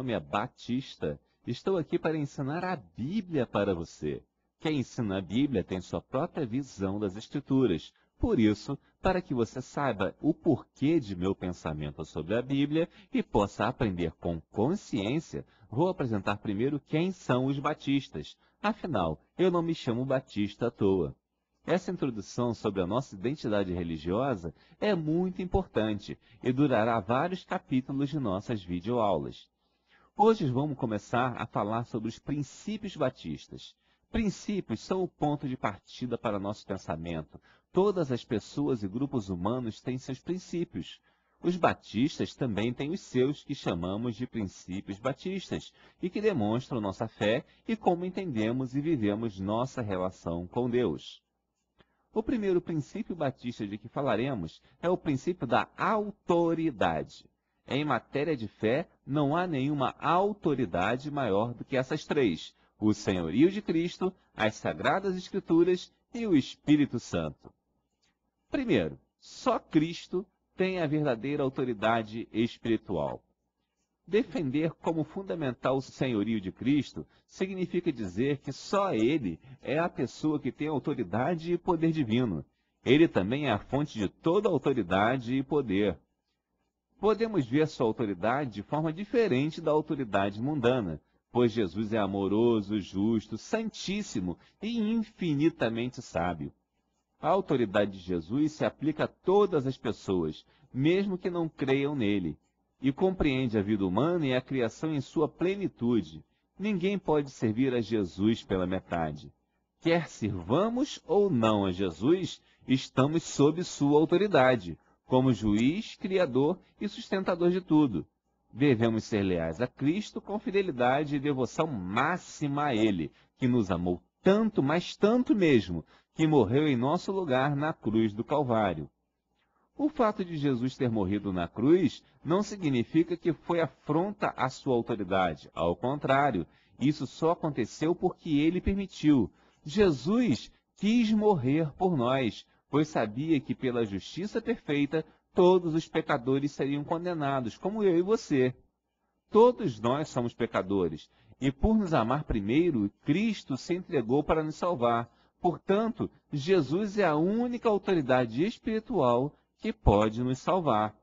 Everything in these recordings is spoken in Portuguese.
nome é Batista. Estou aqui para ensinar a Bíblia para você. Quem ensina a Bíblia tem sua própria visão das Escrituras. Por isso, para que você saiba o porquê de meu pensamento sobre a Bíblia e possa aprender com consciência, vou apresentar primeiro quem são os batistas. Afinal, eu não me chamo Batista à toa. Essa introdução sobre a nossa identidade religiosa é muito importante e durará vários capítulos de nossas videoaulas. Hoje vamos começar a falar sobre os princípios batistas. Princípios são o ponto de partida para nosso pensamento. Todas as pessoas e grupos humanos têm seus princípios. Os batistas também têm os seus, que chamamos de princípios batistas, e que demonstram nossa fé e como entendemos e vivemos nossa relação com Deus. O primeiro princípio batista de que falaremos é o princípio da autoridade. Em matéria de fé, não há nenhuma autoridade maior do que essas três: o senhorio de Cristo, as Sagradas Escrituras e o Espírito Santo. Primeiro, só Cristo tem a verdadeira autoridade espiritual. Defender como fundamental o senhorio de Cristo significa dizer que só Ele é a pessoa que tem autoridade e poder divino. Ele também é a fonte de toda autoridade e poder. Podemos ver sua autoridade de forma diferente da autoridade mundana, pois Jesus é amoroso, justo, santíssimo e infinitamente sábio. A autoridade de Jesus se aplica a todas as pessoas, mesmo que não creiam nele, e compreende a vida humana e a criação em sua plenitude. Ninguém pode servir a Jesus pela metade. Quer sirvamos ou não a Jesus, estamos sob sua autoridade, como juiz, criador e sustentador de tudo. Devemos ser leais a Cristo com fidelidade e devoção máxima a Ele, que nos amou tanto, mas tanto mesmo, que morreu em nosso lugar na cruz do Calvário. O fato de Jesus ter morrido na cruz não significa que foi afronta à sua autoridade. Ao contrário, isso só aconteceu porque Ele permitiu. Jesus quis morrer por nós, pois sabia que pela justiça perfeita todos os pecadores seriam condenados, como eu e você. Todos nós somos pecadores, e por nos amar primeiro, Cristo se entregou para nos salvar. Portanto, Jesus é a única autoridade espiritual que pode nos salvar.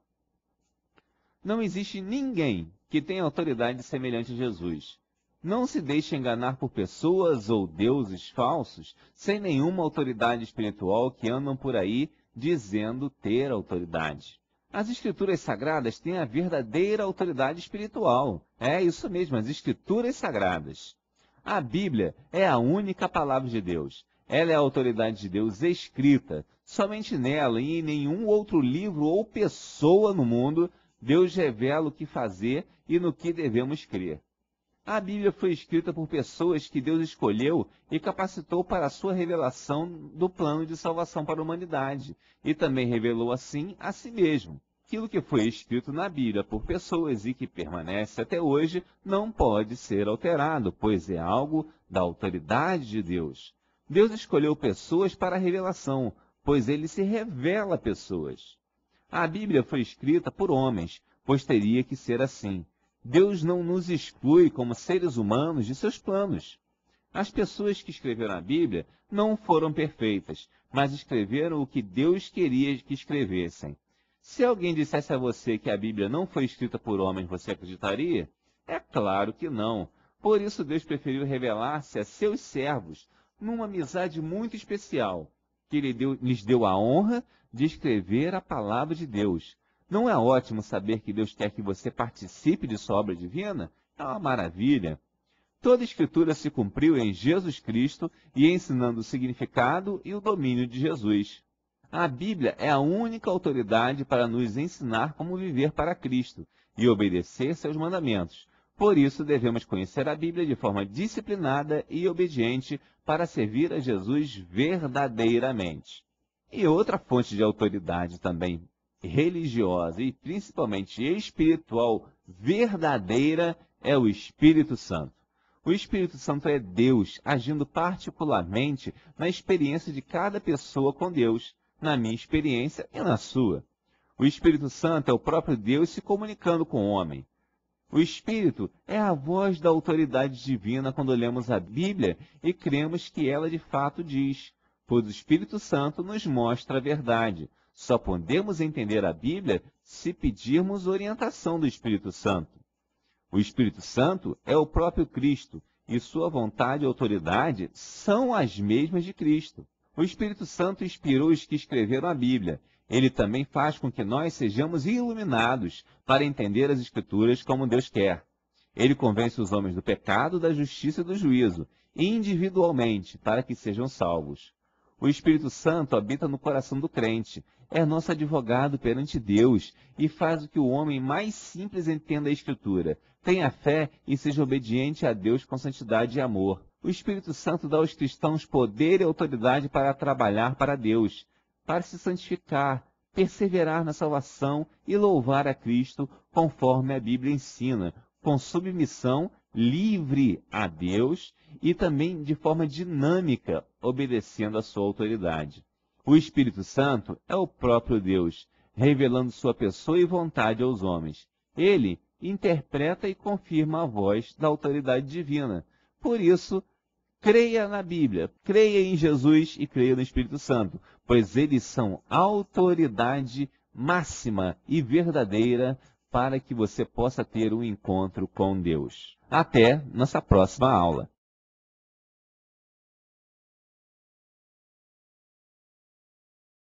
Não existe ninguém que tenha autoridade semelhante a Jesus. Não se deixe enganar por pessoas ou deuses falsos sem nenhuma autoridade espiritual que andam por aí dizendo ter autoridade. As Escrituras Sagradas têm a verdadeira autoridade espiritual. É isso mesmo, as Escrituras Sagradas. A Bíblia é a única palavra de Deus. Ela é a autoridade de Deus escrita. Somente nela e em nenhum outro livro ou pessoa no mundo, Deus revela o que fazer e no que devemos crer. A Bíblia foi escrita por pessoas que Deus escolheu e capacitou para a sua revelação do plano de salvação para a humanidade, e também revelou assim a si mesmo. Aquilo que foi escrito na Bíblia por pessoas e que permanece até hoje não pode ser alterado, pois é algo da autoridade de Deus. Deus escolheu pessoas para a revelação, pois ele se revela a pessoas. A Bíblia foi escrita por homens, pois teria que ser assim. Deus não nos exclui como seres humanos de seus planos. As pessoas que escreveram a Bíblia não foram perfeitas, mas escreveram o que Deus queria que escrevessem. Se alguém dissesse a você que a Bíblia não foi escrita por homens, você acreditaria? É claro que não. Por isso Deus preferiu revelar-se a seus servos numa amizade muito especial, que lhes deu a honra de escrever a palavra de Deus. Não é ótimo saber que Deus quer que você participe de sua obra divina? É uma maravilha. Toda a Escritura se cumpriu em Jesus Cristo e ensinando o significado e o domínio de Jesus. A Bíblia é a única autoridade para nos ensinar como viver para Cristo e obedecer seus mandamentos. Por isso, devemos conhecer a Bíblia de forma disciplinada e obediente para servir a Jesus verdadeiramente. E outra fonte de autoridade também religiosa e principalmente espiritual verdadeira é o Espírito Santo. O Espírito Santo é Deus agindo particularmente na experiência de cada pessoa com Deus, na minha experiência e na sua. O Espírito Santo é o próprio Deus se comunicando com o homem. O Espírito é a voz da autoridade divina quando lemos a Bíblia e cremos que ela de fato diz, pois o Espírito Santo nos mostra a verdade. Só podemos entender a Bíblia se pedirmos orientação do Espírito Santo. O Espírito Santo é o próprio Cristo e sua vontade e autoridade são as mesmas de Cristo. O Espírito Santo inspirou os que escreveram a Bíblia. Ele também faz com que nós sejamos iluminados para entender as Escrituras como Deus quer. Ele convence os homens do pecado, da justiça e do juízo, individualmente, para que sejam salvos. O Espírito Santo habita no coração do crente, é nosso advogado perante Deus e faz com que o homem mais simples entenda a Escritura, tenha fé e seja obediente a Deus com santidade e amor. O Espírito Santo dá aos cristãos poder e autoridade para trabalhar para Deus, para se santificar, perseverar na salvação e louvar a Cristo conforme a Bíblia ensina, com submissão livre a Deus e também de forma dinâmica, obedecendo a sua autoridade. O Espírito Santo é o próprio Deus, revelando sua pessoa e vontade aos homens. Ele interpreta e confirma a voz da autoridade divina. Por isso, creia na Bíblia, creia em Jesus e creia no Espírito Santo, pois eles são autoridade máxima e verdadeira para que você possa ter um encontro com Deus. Até nossa próxima aula.